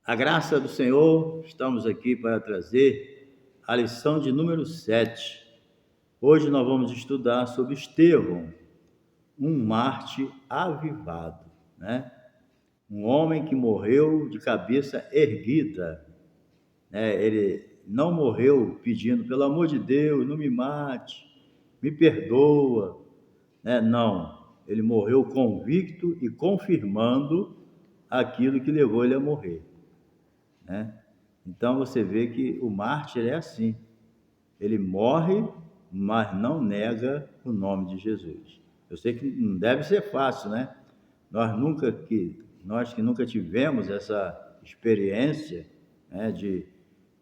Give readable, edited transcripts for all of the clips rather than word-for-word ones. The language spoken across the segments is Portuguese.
A graça do Senhor, estamos aqui para trazer a lição de número 7. Hoje nós vamos estudar sobre Estevão, um mártir avivado, né? Um homem que morreu de cabeça erguida, né? Ele não morreu pedindo, pelo amor de Deus, não me mate, me perdoa, né? Não, ele morreu convicto e confirmando aquilo que levou ele a morrer, né? Então você vê que o mártir é assim, ele morre, mas não nega o nome de Jesus. Eu sei que não deve ser fácil, né? Nós que nunca tivemos essa experiência, né, de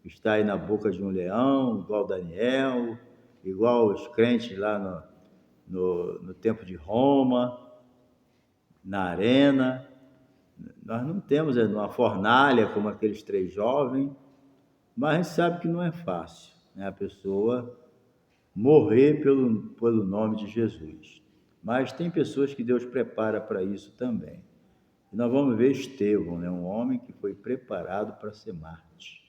estar aí na boca de um leão, igual Daniel, igual os crentes lá no tempo de Roma, na arena. Nós não temos uma fornalha como aqueles 3 jovens, mas a gente sabe que não é fácil, né? A pessoa morrer pelo nome de Jesus. Mas tem pessoas que Deus prepara para isso também. E nós vamos ver Estevão, né? Um homem que foi preparado para ser mártir,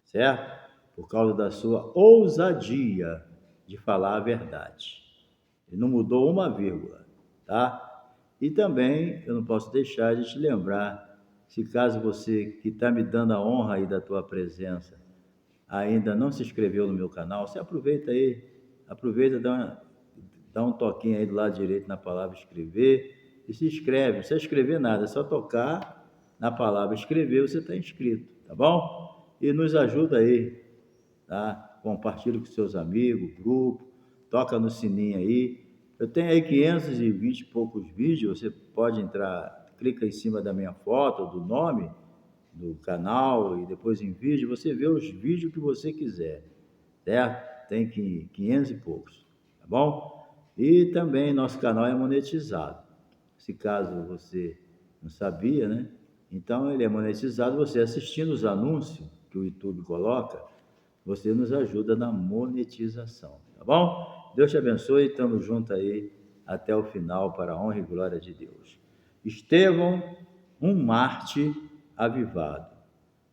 certo? Por causa da sua ousadia de falar a verdade. Ele não mudou uma vírgula, tá? E também eu não posso deixar de te lembrar, se caso você que está me dando a honra aí da tua presença ainda não se inscreveu no meu canal, você aproveita aí, dá um toquinho aí do lado direito na palavra inscrever e se inscreve. Não precisa escrever nada, é só tocar na palavra inscrever, você está inscrito, tá bom? E nos ajuda aí, tá? Compartilha com seus amigos, grupo, toca no sininho aí. Eu tenho aí 520 e poucos vídeos, você pode entrar, clica em cima da minha foto, do nome do canal e depois em vídeo, você vê os vídeos que você quiser, certo? Tem 500 e poucos, tá bom? E também nosso canal é monetizado. Se caso você não sabia, né? Então ele é monetizado, você assistindo os anúncios que o YouTube coloca, você nos ajuda na monetização, tá bom? Deus te abençoe, estamos juntos aí até o final para a honra e glória de Deus. Estevão, um mártir avivado.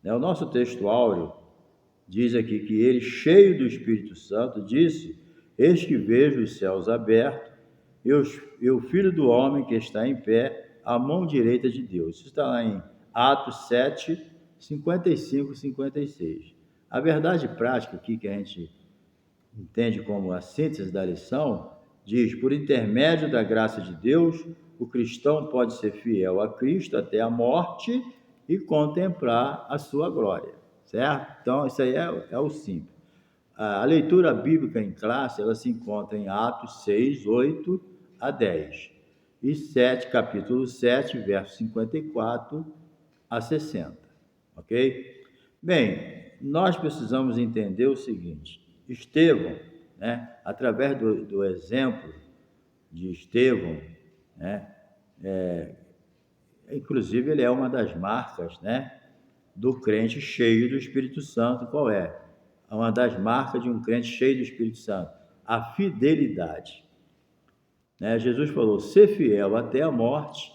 O nosso texto áureo diz aqui que ele, cheio do Espírito Santo, disse: eis que vejo os céus abertos e o Filho do Homem que está em pé à mão direita de Deus. Isso está lá em Atos 7, 55 e 56. A verdade prática aqui que a gente entende como a síntese da lição, diz: por intermédio da graça de Deus, o cristão pode ser fiel a Cristo até a morte e contemplar a sua glória, certo? Então, isso aí é o simples. A leitura bíblica em classe, ela se encontra em Atos 6, 8 a 10 e 7, capítulo 7, verso 54 a 60, ok? Bem, nós precisamos entender o seguinte: Estevão, né, através do exemplo de Estevão, né, inclusive ele é uma das marcas, né, do crente cheio do Espírito Santo. Qual é? Uma das marcas de um crente cheio do Espírito Santo: a fidelidade, né? Jesus falou: ser fiel até a morte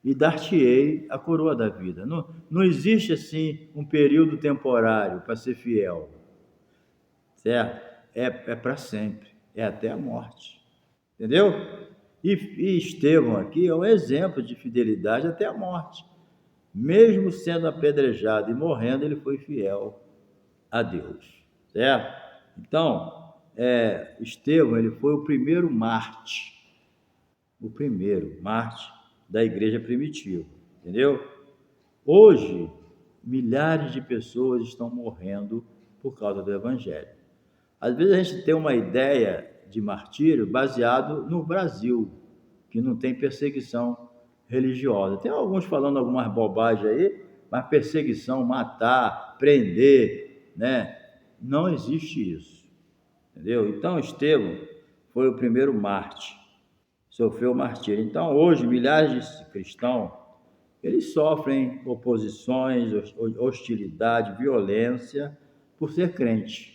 e dar-te-ei a coroa da vida. Não existe assim um período temporário para ser fiel, certo? É para sempre, é até a morte, entendeu? E Estevão aqui é um exemplo de fidelidade até a morte. Mesmo sendo apedrejado e morrendo, ele foi fiel a Deus, certo? Então, Estevão, ele foi o primeiro mártir da igreja primitiva, entendeu? Hoje, milhares de pessoas estão morrendo por causa do evangelho. Às vezes a gente tem uma ideia de martírio baseado no Brasil, que não tem perseguição religiosa. Tem alguns falando algumas bobagens aí, mas perseguição, matar, prender, né? Não existe isso, entendeu? Então, Estevão foi o primeiro mártir, sofreu martírio. Então, hoje, milhares de cristãos, eles sofrem oposições, hostilidade, violência por ser crente.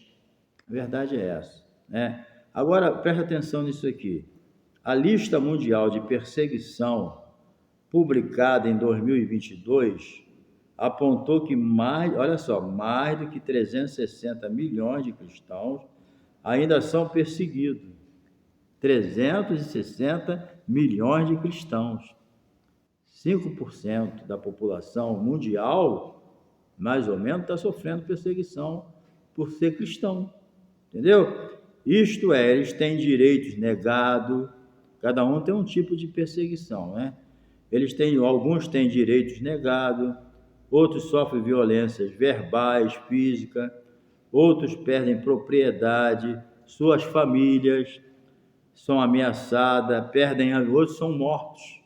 A verdade é essa, né? Agora, preste atenção nisso aqui. A lista mundial de perseguição publicada em 2022 apontou que olha só, mais do que 360 milhões de cristãos ainda são perseguidos. 360 milhões de cristãos. 5% da população mundial, mais ou menos, está sofrendo perseguição por ser cristão. Entendeu? Isto é, eles têm direitos negados, cada um tem um tipo de perseguição, né? Alguns têm direitos negados, outros sofrem violências verbais, físicas, outros perdem propriedade, suas famílias são ameaçadas, outros são mortos,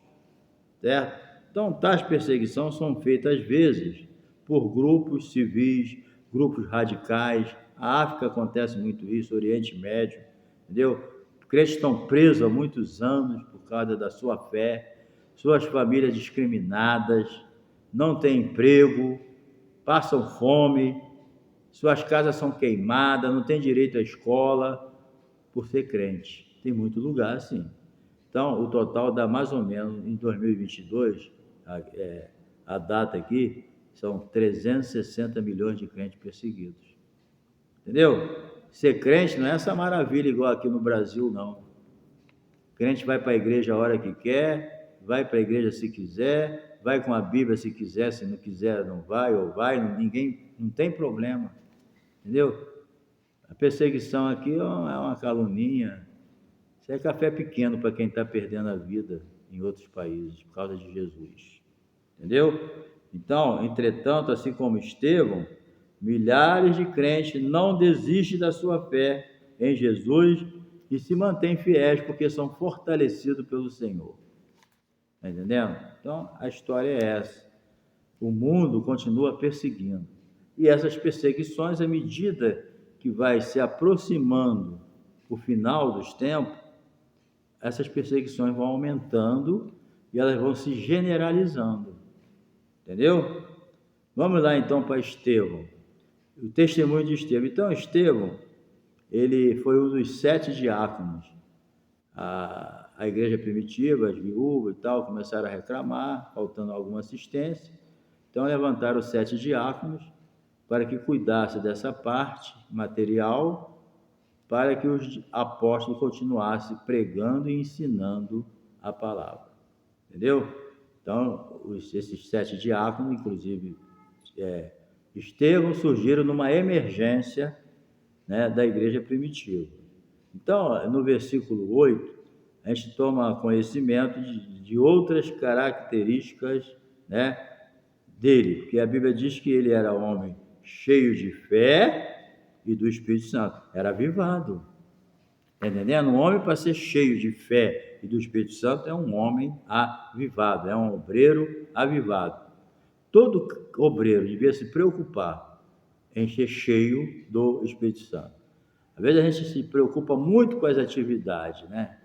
certo? Então, tais perseguições são feitas, às vezes, por grupos civis, grupos radicais. A África acontece muito isso, Oriente Médio, entendeu? Crentes estão presos há muitos anos por causa da sua fé, suas famílias discriminadas, não têm emprego, passam fome, suas casas são queimadas, não têm direito à escola por ser crente. Tem muito lugar assim. Então, o total dá mais ou menos, em 2022, a data aqui, são 360 milhões de crentes perseguidos. Entendeu? Ser crente não é essa maravilha igual aqui no Brasil, não. O crente vai para a igreja a hora que quer, vai para a igreja se quiser, vai com a Bíblia se quiser, se não quiser não vai, ou vai, não tem problema. Entendeu? A perseguição aqui é uma caluninha. Isso é café pequeno para quem está perdendo a vida em outros países por causa de Jesus. Entendeu? Então, entretanto, assim como Estevão, milhares de crentes não desistem da sua fé em Jesus e se mantêm fiéis porque são fortalecidos pelo Senhor. Está entendendo? Então, a história é essa. O mundo continua perseguindo. E essas perseguições, à medida que vai se aproximando o final dos tempos, essas perseguições vão aumentando e elas vão se generalizando. Entendeu? Vamos lá então para Estevão. O testemunho de Estevão. Então, Estevão, ele foi um dos 7 diáconos. A igreja primitiva, as viúvas e tal, começaram a reclamar, faltando alguma assistência. Então, levantaram os 7 diáconos para que cuidasse dessa parte material, para que os apóstolos continuassem pregando e ensinando a palavra. Entendeu? Então, esses 7 diáconos, inclusive Estevão, surgiram numa emergência, né, da igreja primitiva. Então, no versículo 8, a gente toma conhecimento de outras características, né, dele, porque a Bíblia diz que ele era homem cheio de fé e do Espírito Santo, era avivado. Está entendendo? Um homem, para ser cheio de fé e do Espírito Santo, é um homem avivado, é um obreiro avivado. Todo obreiro devia se preocupar em ser cheio do Espírito Santo. Às vezes a gente se preocupa muito com as atividades, né?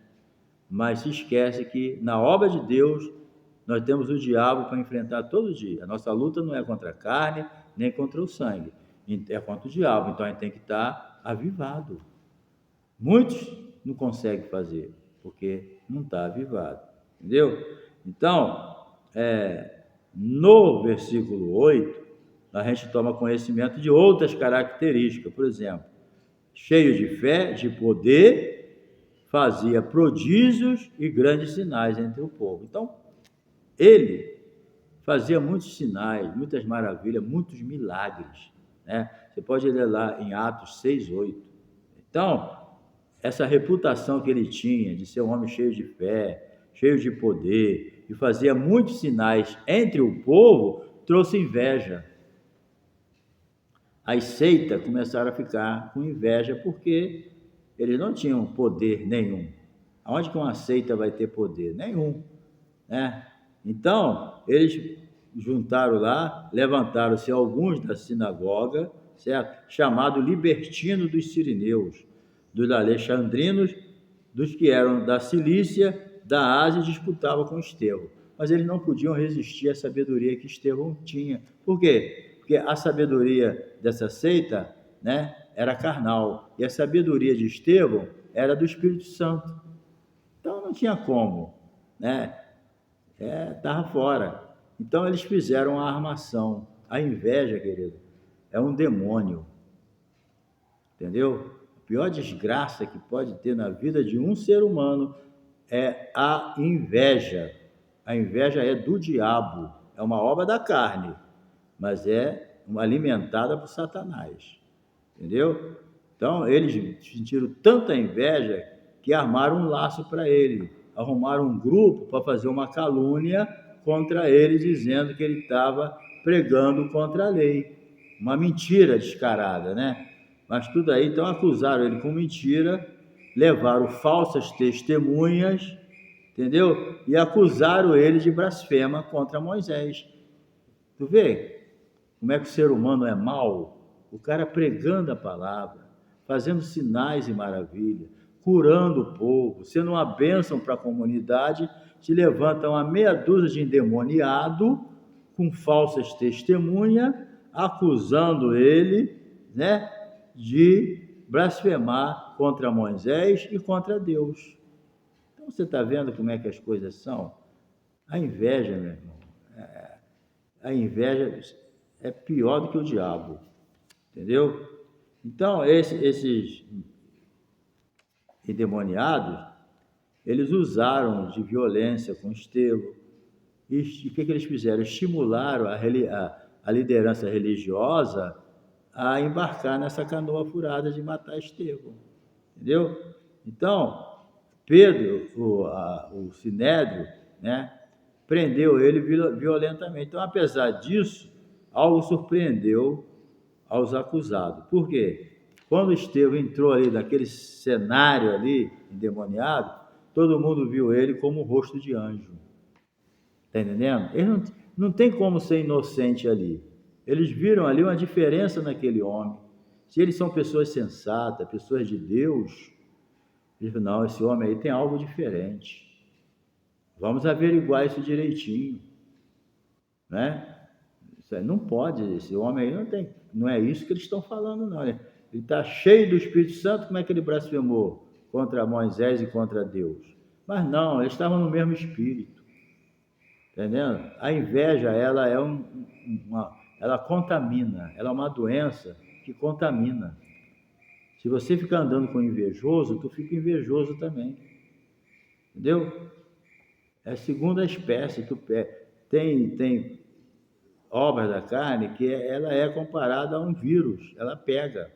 Mas se esquece que na obra de Deus nós temos o diabo para enfrentar todo dia. A nossa luta não é contra a carne, nem contra o sangue, é contra o diabo. Então a gente tem que estar avivado. Muitos não conseguem fazer, porque não está avivado. Entendeu? Então, no versículo 8, a gente toma conhecimento de outras características. Por exemplo, cheio de fé, de poder, fazia prodígios e grandes sinais entre o povo. Então, ele fazia muitos sinais, muitas maravilhas, muitos milagres, né? Você pode ler lá em Atos 6:8. Então, essa reputação que ele tinha de ser um homem cheio de fé, cheio de poder, e fazia muitos sinais entre o povo, trouxe inveja. As seitas começaram a ficar com inveja porque eles não tinham poder nenhum. Aonde que uma seita vai ter poder? Nenhum, né? Então, eles juntaram lá, levantaram-se alguns da sinagoga, certo? Chamado libertino dos sirineus, dos alexandrinos, dos que eram da Cilícia, da Ásia, disputavam com Estevão. Mas eles não podiam resistir à sabedoria que Estevão tinha. Por quê? Porque a sabedoria dessa seita, né, era carnal, e a sabedoria de Estevão era do Espírito Santo. Então não tinha como, né? Estava fora. Então eles fizeram a armação. A inveja, querido, é um demônio. Entendeu? A pior desgraça que pode ter na vida de um ser humano é a inveja. A inveja é do diabo, é uma obra da carne, mas é uma alimentada por Satanás. Entendeu? Então, eles sentiram tanta inveja que armaram um laço para ele, arrumaram um grupo para fazer uma calúnia contra ele, dizendo que ele estava pregando contra a lei. Uma mentira descarada, né? Mas tudo aí, então acusaram ele com mentira, levaram falsas testemunhas, entendeu? E acusaram ele de blasfema contra Moisés. Tu vê como é que o ser humano é mau? O cara pregando a palavra, fazendo sinais e maravilhas, curando o povo, sendo uma bênção para a comunidade, se levanta uma meia dúzia de endemoniado com falsas testemunhas, acusando ele, né, de blasfemar contra Moisés e contra Deus. Então você está vendo como é que as coisas são? A inveja, meu irmão, a inveja é pior do que o diabo, entendeu? Então, esses endemoniados, eles usaram de violência com Estevão. E o que eles fizeram? Estimularam a liderança religiosa a embarcar nessa canoa furada de matar Estevão, entendeu? Então, Pedro, o Sinédrio, né, prendeu ele violentamente. Então, apesar disso, algo surpreendeu aos acusados. Por quê? Quando Estevão entrou ali naquele cenário ali, endemoniado, todo mundo viu ele como um rosto de anjo. Está entendendo? Ele não tem como ser inocente ali. Eles viram ali uma diferença naquele homem. Se eles são pessoas sensatas, pessoas de Deus, eles falam, não, esse homem aí tem algo diferente. Vamos averiguar isso direitinho, né? Isso aí não pode, esse homem aí não tem, não é isso que eles estão falando, não. Ele está cheio do Espírito Santo, como é que ele blasfemou contra Moisés e contra Deus? Mas não, eles estavam no mesmo espírito, entendendo? A inveja, ela é ela contamina, ela é uma doença que contamina. Se você ficar andando com invejoso, tu fica invejoso também, entendeu? É a segunda espécie, tem obras da carne que ela é comparada a um vírus, ela pega.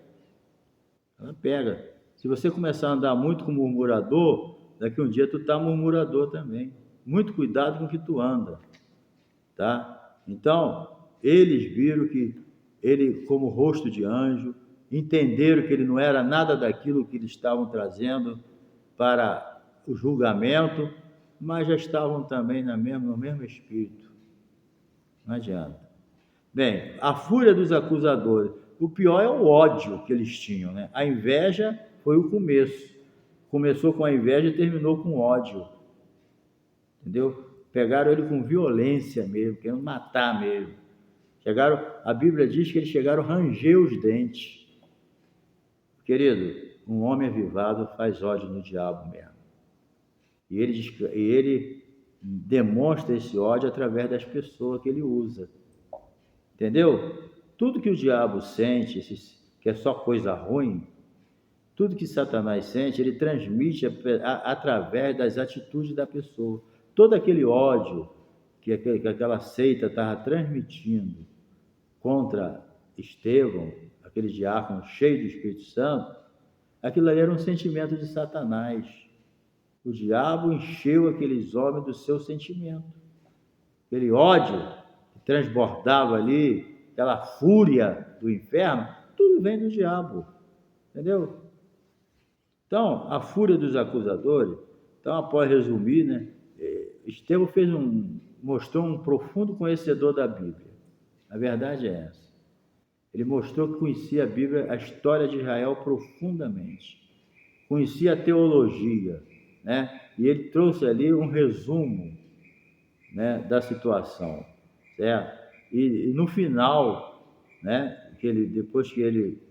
Se você começar a andar muito com murmurador, daqui um dia tu tá murmurador também. Muito cuidado com o que tu anda, tá? Então, eles viram que ele, como rosto de anjo, entenderam que ele não era nada daquilo que eles estavam trazendo para o julgamento, mas já estavam também no mesmo espírito. Não adianta. Bem, a fúria dos acusadores. O pior é o ódio que eles tinham, né? A inveja foi o começo. Começou com a inveja e terminou com ódio. Entendeu? Pegaram ele com violência mesmo, querendo matar mesmo. A Bíblia diz que eles chegaram a ranger os dentes. Querido, um homem avivado faz ódio no diabo mesmo. E ele demonstra esse ódio através das pessoas que ele usa. Entendeu? Tudo que o diabo sente, que é só coisa ruim, tudo que Satanás sente, ele transmite através das atitudes da pessoa. Todo aquele ódio que aquela seita estava transmitindo contra Estevão, aquele diácono cheio do Espírito Santo, aquilo ali era um sentimento de Satanás. O diabo encheu aqueles homens do seu sentimento. Aquele ódio que transbordava ali, aquela fúria do inferno, tudo vem do diabo, entendeu? Então, a fúria dos acusadores, então, após resumir, né, Estevão mostrou um profundo conhecedor da Bíblia. A verdade é essa. Ele mostrou que conhecia a Bíblia, a história de Israel profundamente. Conhecia a teologia, né? E ele trouxe ali um resumo, né, da situação, certo? E no final, né, depois que ele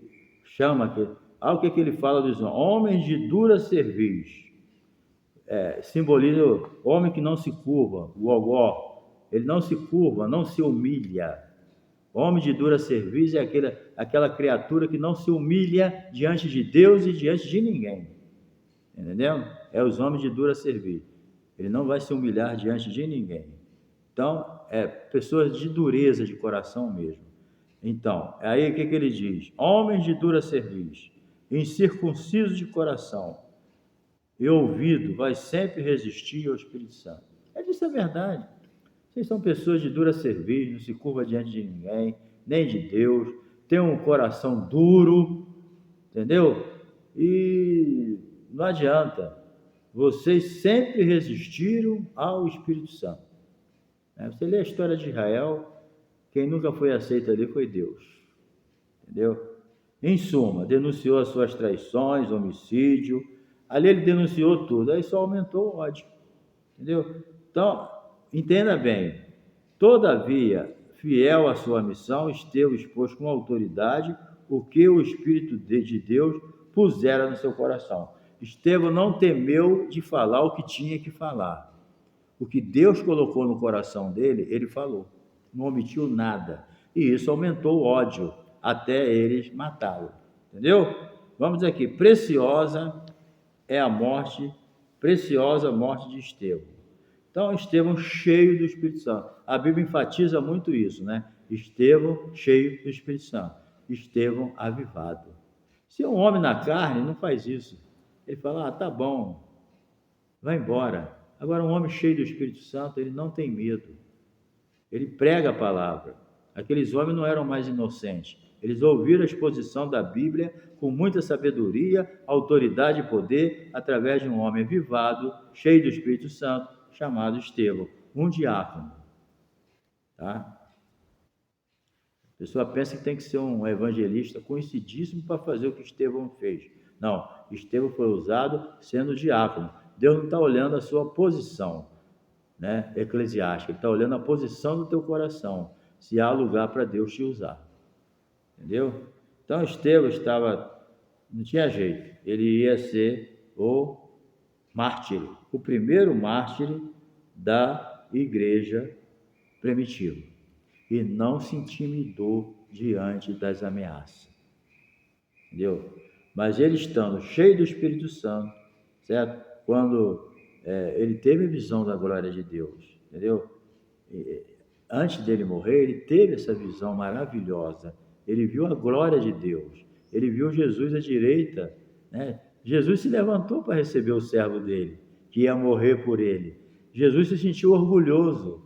chama, o que ele fala dos homens de dura cerviz, simboliza o homem que não se curva, o ogó, ele não se curva, não se humilha, Homem de dura cerviz é aquela criatura que não se humilha diante de Deus e diante de ninguém. Entendeu? É os homens de dura cerviz. Ele não vai se humilhar diante de ninguém. Então, pessoas de dureza de coração mesmo. Então, aí o que ele diz? Homens de dura cerviz, incircuncisos de coração e ouvido, vai sempre resistir ao Espírito Santo. Isso é verdade. Vocês são pessoas de dura cerviz, não se curva diante de ninguém, nem de Deus, tem um coração duro, entendeu? E não adianta. Vocês sempre resistiram ao Espírito Santo. Você lê a história de Israel, quem nunca foi aceito ali foi Deus. Entendeu? Em suma, denunciou as suas traições, homicídio. Ali ele denunciou tudo, aí só aumentou o ódio. Entendeu? Então, entenda bem. Todavia, fiel à sua missão, Estevão expôs com autoridade o que o Espírito de Deus pusera no seu coração. Estevão não temeu de falar o que tinha que falar. O que Deus colocou no coração dele, ele falou. Não omitiu nada. E isso aumentou o ódio até eles matá-lo. Entendeu? Vamos aqui. Preciosa a morte de Estevão. Então, Estevão cheio do Espírito Santo. A Bíblia enfatiza muito isso, né? Estevão cheio do Espírito Santo. Estevão avivado. Se um homem na carne não faz isso, ele fala, tá bom, vai embora. Agora, um homem cheio do Espírito Santo, ele não tem medo. Ele prega a palavra. Aqueles homens não eram mais inocentes. Eles ouviram a exposição da Bíblia com muita sabedoria, autoridade e poder, através de um homem avivado, cheio do Espírito Santo, chamado Estevão, um diácono. Tá? A pessoa pensa que tem que ser um evangelista conhecidíssimo para fazer o que Estevão fez. Não, Estevão foi usado sendo diácono. Deus não está olhando a sua posição, né, eclesiástica, Ele está olhando a posição do teu coração, se há lugar para Deus te usar. Entendeu? Então, Estevão não tinha jeito, ele ia ser o mártir, o primeiro mártir da igreja primitiva. E não se intimidou diante das ameaças. Entendeu? Mas ele estando cheio do Espírito Santo, certo? Quando ele teve a visão da glória de Deus, entendeu? Antes dele morrer, ele teve essa visão maravilhosa. Ele viu a glória de Deus. Ele viu Jesus à direita, né? Jesus se levantou para receber o servo dele, que ia morrer por ele. Jesus se sentiu orgulhoso.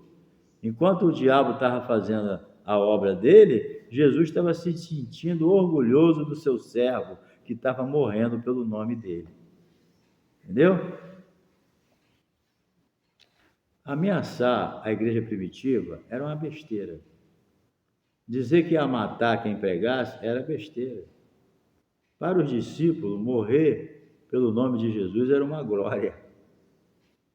Enquanto o diabo estava fazendo a obra dele, Jesus estava se sentindo orgulhoso do seu servo, que estava morrendo pelo nome dele. Entendeu? Ameaçar a igreja primitiva era uma besteira. Dizer que ia matar quem pregasse era besteira. Para os discípulos, morrer pelo nome de Jesus era uma glória.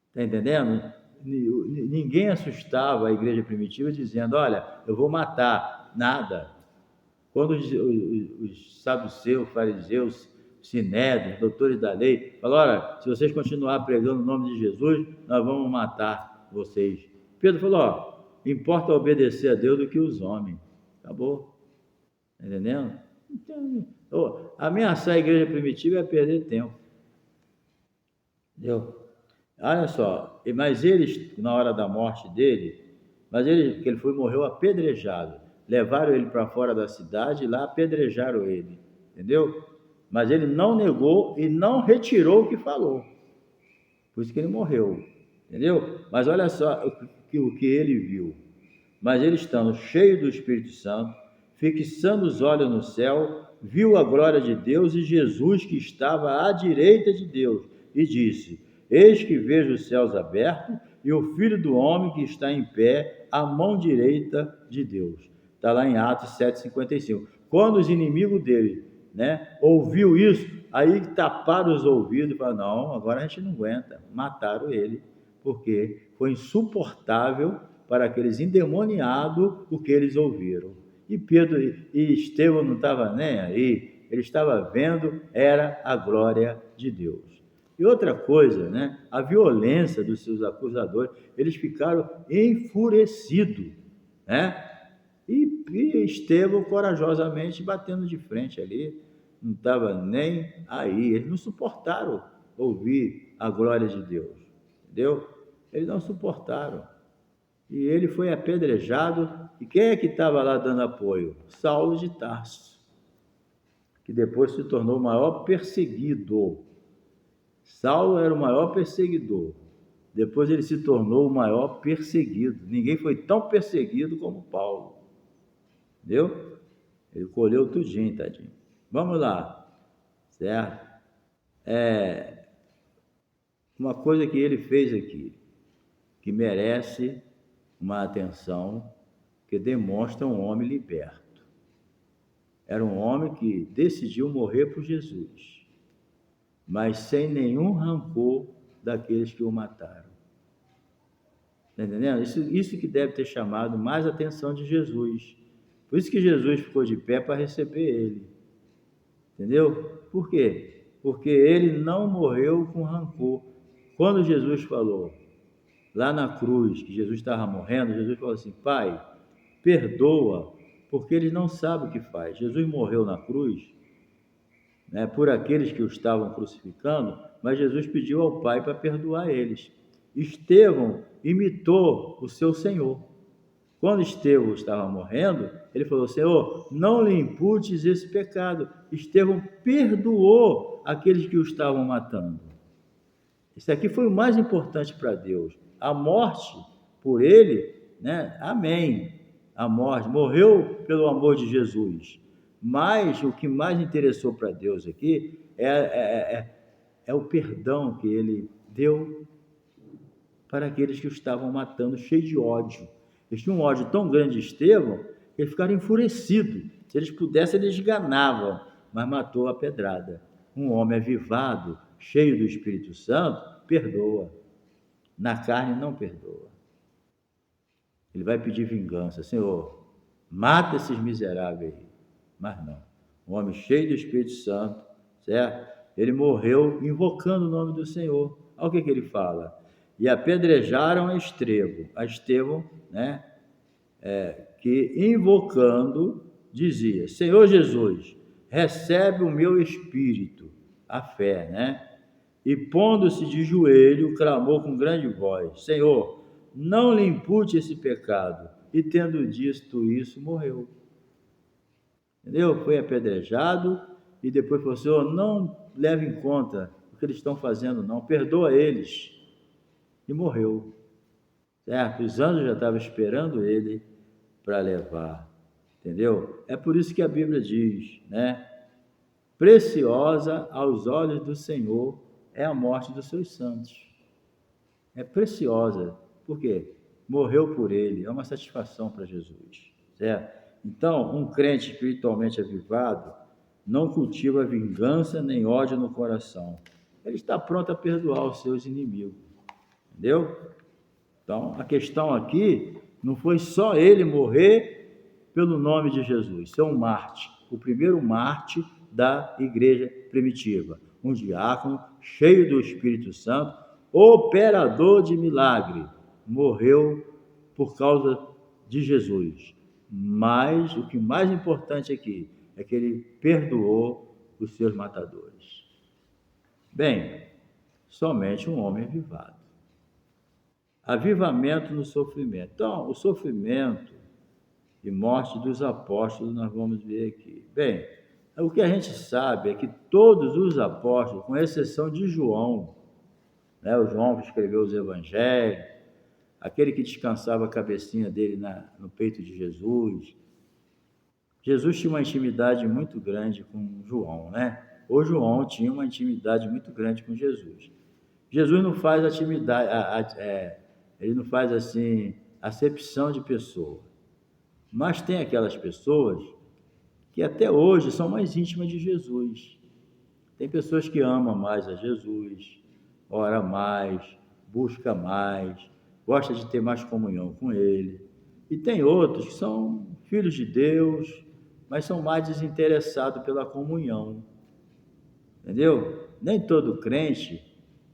Está entendendo? Ninguém assustava a igreja primitiva dizendo, olha, eu vou matar. Nada. Quando os saduceus, fariseus, sinédrios, doutores da lei, falaram, olha, se vocês continuarem pregando o nome de Jesus, nós vamos matar vocês. Pedro falou, importa obedecer a Deus do que os homens. Acabou. Está entendendo? Ameaçar a igreja primitiva é perder tempo. Entendeu? Olha só, mas eles, na hora da morte dele, que ele morreu apedrejado. Levaram ele para fora da cidade e lá apedrejaram ele. Entendeu? Mas ele não negou e não retirou o que falou. Por isso que ele morreu. Entendeu? Mas olha só o que ele viu. Mas ele, estando cheio do Espírito Santo, fixando os olhos no céu, viu a glória de Deus e Jesus que estava à direita de Deus, e disse, eis que vejo os céus abertos e o Filho do Homem que está em pé à mão direita de Deus. Está lá em Atos 7,55. Quando os inimigos dele, né, ouviu isso, aí taparam os ouvidos e falaram, não, agora a gente não aguenta. Mataram ele, porque foi insuportável para aqueles endemoniados o que eles ouviram. E Pedro e Estevão não estavam nem aí, ele estava vendo, era a glória de Deus. E outra coisa, né, a violência dos seus acusadores, eles ficaram enfurecidos, né? E Estevão corajosamente batendo de frente ali, não estava nem aí. Eles não suportaram ouvir a glória de Deus, entendeu? Eles não suportaram. E ele foi apedrejado. E quem é que estava lá dando apoio? Saulo de Tarso, que depois se tornou o maior perseguido. Saulo era o maior perseguidor. Depois ele se tornou o maior perseguido. Ninguém foi tão perseguido como Paulo. Entendeu? Ele colheu tudinho, tadinho. Vamos lá, certo? Uma coisa que ele fez aqui, que merece uma atenção, que demonstra um homem liberto. Era um homem que decidiu morrer por Jesus, mas sem nenhum rancor daqueles que o mataram. Está entendendo? Isso que deve ter chamado mais a atenção de Jesus. Por isso que Jesus ficou de pé para receber ele. Entendeu? Por quê? Porque ele não morreu com rancor. Quando Jesus falou, lá na cruz, que Jesus estava morrendo, Jesus falou assim: Pai, perdoa, porque eles não sabem o que faz. Jesus morreu na cruz, né, por aqueles que o estavam crucificando, mas Jesus pediu ao Pai para perdoar eles. Estevão imitou o seu Senhor. Quando Estevão estava morrendo, ele falou: Senhor, não lhe imputes esse pecado. Estevão perdoou aqueles que o estavam matando. Isso aqui foi o mais importante para Deus. A morte por ele, né? Amém. A morte, morreu pelo amor de Jesus. Mas o que mais interessou para Deus aqui é o perdão que ele deu para aqueles que o estavam matando, cheio de ódio. Eles tinham um ódio tão grande de Estevão que eles ficaram enfurecidos. Se eles pudessem, eles ganavam, mas matou a pedrada. Um homem avivado, cheio do Espírito Santo, perdoa. Na carne não perdoa. Ele vai pedir vingança. Senhor, mata esses miseráveis aí. Mas não. Um homem cheio do Espírito Santo, certo? Ele morreu invocando o nome do Senhor. Olha o que ele fala. E apedrejaram a Estevão, né? Que invocando dizia: Senhor Jesus, recebe o meu espírito, a fé, né? E pondo-se de joelho, clamou com grande voz: Senhor, não lhe impute esse pecado. E tendo dito isso, morreu. Entendeu? Foi apedrejado e depois falou: Senhor, não leve em conta o que eles estão fazendo, não, perdoa eles. E morreu, certo? Os anjos já estavam esperando ele para levar, entendeu? É por isso que a Bíblia diz, né? Preciosa aos olhos do Senhor é a morte dos seus santos. É preciosa, por quê? Morreu por ele, é uma satisfação para Jesus, certo? Então, um crente espiritualmente avivado não cultiva vingança nem ódio no coração. Ele está pronto a perdoar os seus inimigos. Entendeu? Então, a questão aqui não foi só ele morrer pelo nome de Jesus, ser um mártir, o primeiro mártir da igreja primitiva, um diácono cheio do Espírito Santo, operador de milagre, morreu por causa de Jesus. Mas o que mais importante aqui é que ele perdoou os seus matadores. Bem, somente um homem avivado. Avivamento no sofrimento. Então, o sofrimento e morte dos apóstolos nós vamos ver aqui. Bem, o que a gente sabe é que todos os apóstolos, com exceção de João, né, o João que escreveu os evangelhos, aquele que descansava a cabecinha dele no peito de Jesus, Jesus tinha uma intimidade muito grande com João, né? O João tinha uma intimidade muito grande com Jesus. Jesus não faz ele não faz assim acepção de pessoa, mas tem aquelas pessoas que até hoje são mais íntimas de Jesus. Tem pessoas que amam mais a Jesus, ora mais, busca mais, gosta de ter mais comunhão com ele. E tem outros que são filhos de Deus, mas são mais desinteressados pela comunhão. Entendeu? Nem todo crente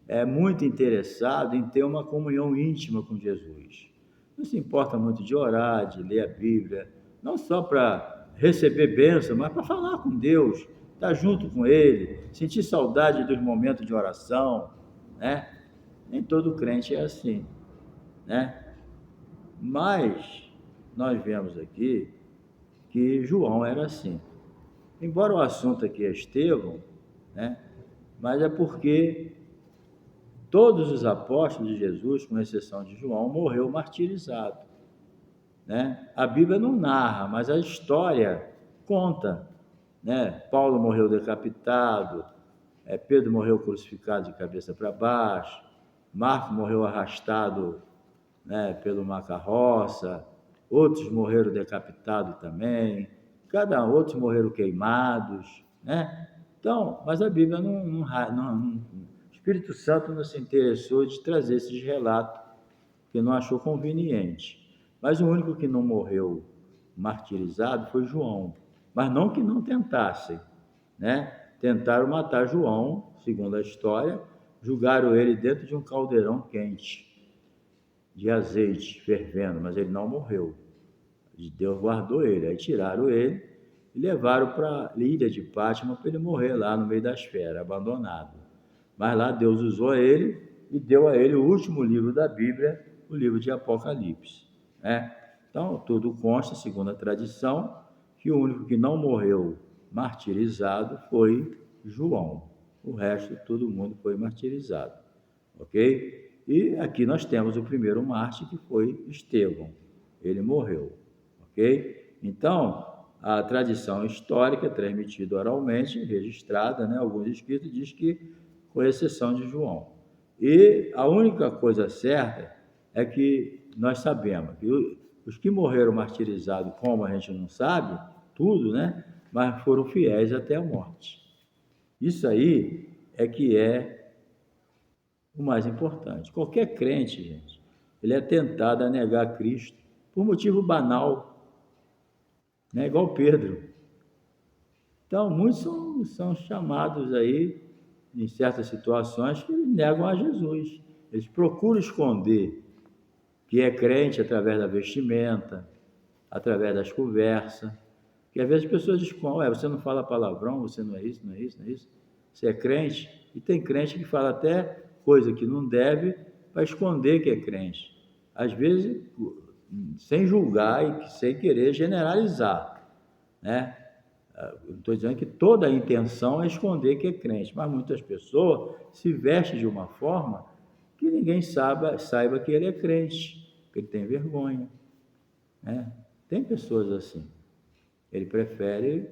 é muito interessado em ter uma comunhão íntima com Jesus. Não se importa muito de orar, de ler a Bíblia, não só para receber bênção, mas para falar com Deus, estar junto com Ele, sentir saudade dos momentos de oração, né? Nem todo crente é assim, né? Mas nós vemos aqui que João era assim. Embora o assunto aqui é Estevão, né? Mas é porque todos os apóstolos de Jesus, com exceção de João, morreu martirizado, né? A Bíblia não narra, mas a história conta, né? Paulo morreu decapitado, Pedro morreu crucificado de cabeça para baixo, Marcos morreu arrastado, né, pelo uma carroça, outros morreram decapitados também, outros morreram queimados, né? Então, mas a Bíblia o Espírito Santo não se interessou de trazer esses relatos, que não achou conveniente. Mas o único que não morreu martirizado foi João, mas não que não tentassem, né? Tentaram matar João, segundo a história, jogaram ele dentro de um caldeirão quente, de azeite fervendo, mas ele não morreu. Deus guardou ele. Aí tiraram ele e levaram para a ilha de Pátmos para ele morrer lá no meio das feras, abandonado. Mas lá Deus usou ele e deu a ele o último livro da Bíblia, o livro de Apocalipse, né? Então, tudo consta, segundo a tradição, que o único que não morreu martirizado foi João. O resto, todo mundo foi martirizado, ok? E aqui nós temos o primeiro mártir, que foi Estevão. Ele morreu, ok? Então, a tradição histórica, transmitida oralmente, registrada, né, alguns escritos, diz que, com exceção de João. E a única coisa certa é que nós sabemos que os que morreram martirizados, como a gente não sabe, tudo, né? Mas foram fiéis até a morte. Isso aí é que é o mais importante. Qualquer crente, gente, ele é tentado a negar Cristo por motivo banal, né? Igual Pedro. Então, muitos são chamados aí, em certas situações, que negam a Jesus. Eles procuram esconder que é crente através da vestimenta, através das conversas. Que às vezes as pessoas dizem, você não fala palavrão, você não é isso, não é isso, não é isso. Você é crente. E tem crente que fala até coisa que não deve para esconder que é crente. Às vezes, sem julgar e sem querer generalizar, né? Eu estou dizendo que toda a intenção é esconder que é crente, mas muitas pessoas se vestem de uma forma que ninguém saiba que ele é crente, que ele tem vergonha, né? Tem pessoas assim. Ele prefere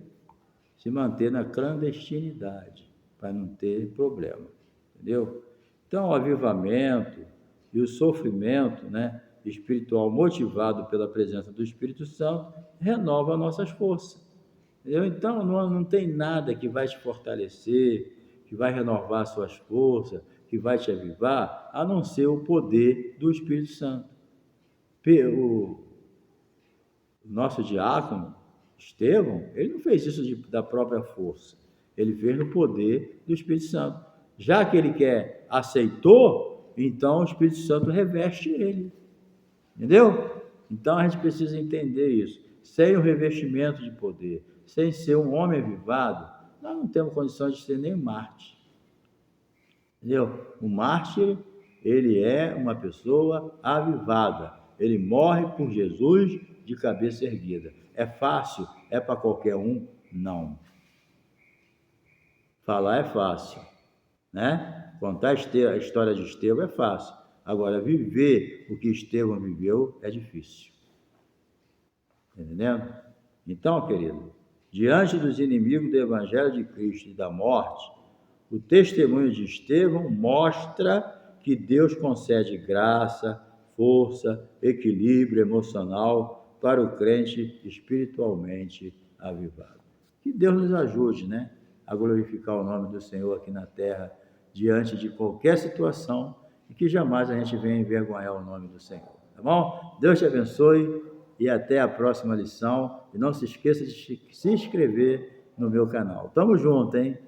se manter na clandestinidade, para não ter problema, entendeu? Então, o avivamento e o sofrimento, né, espiritual motivado pela presença do Espírito Santo renova nossas forças, entendeu? Então, não tem nada que vai te fortalecer, que vai renovar suas forças, que vai te avivar, a não ser o poder do Espírito Santo. O nosso diácono, Estevão, ele não fez isso da própria força, ele fez no poder do Espírito Santo. Já que ele aceitou, então o Espírito Santo reveste ele, entendeu? Então a gente precisa entender isso. Sem o revestimento de poder, sem ser um homem avivado, nós não temos condição de ser nem mártir, entendeu? O mártir, ele é uma pessoa avivada, ele morre por Jesus de cabeça erguida. É fácil? É para qualquer um? Não. Falar é fácil, né? Contar a história de Estevão é fácil. Agora, viver o que Estevão viveu é difícil. Entendendo? Então, querido, diante dos inimigos do Evangelho de Cristo e da morte, o testemunho de Estevão mostra que Deus concede graça, força, equilíbrio emocional para o crente espiritualmente avivado. Que Deus nos ajude, né, a glorificar o nome do Senhor aqui na terra, diante de qualquer situação, e que jamais a gente venha envergonhar o nome do Senhor. Tá bom? Deus te abençoe e até a próxima lição. E não se esqueça de se inscrever no meu canal. Tamo junto, hein?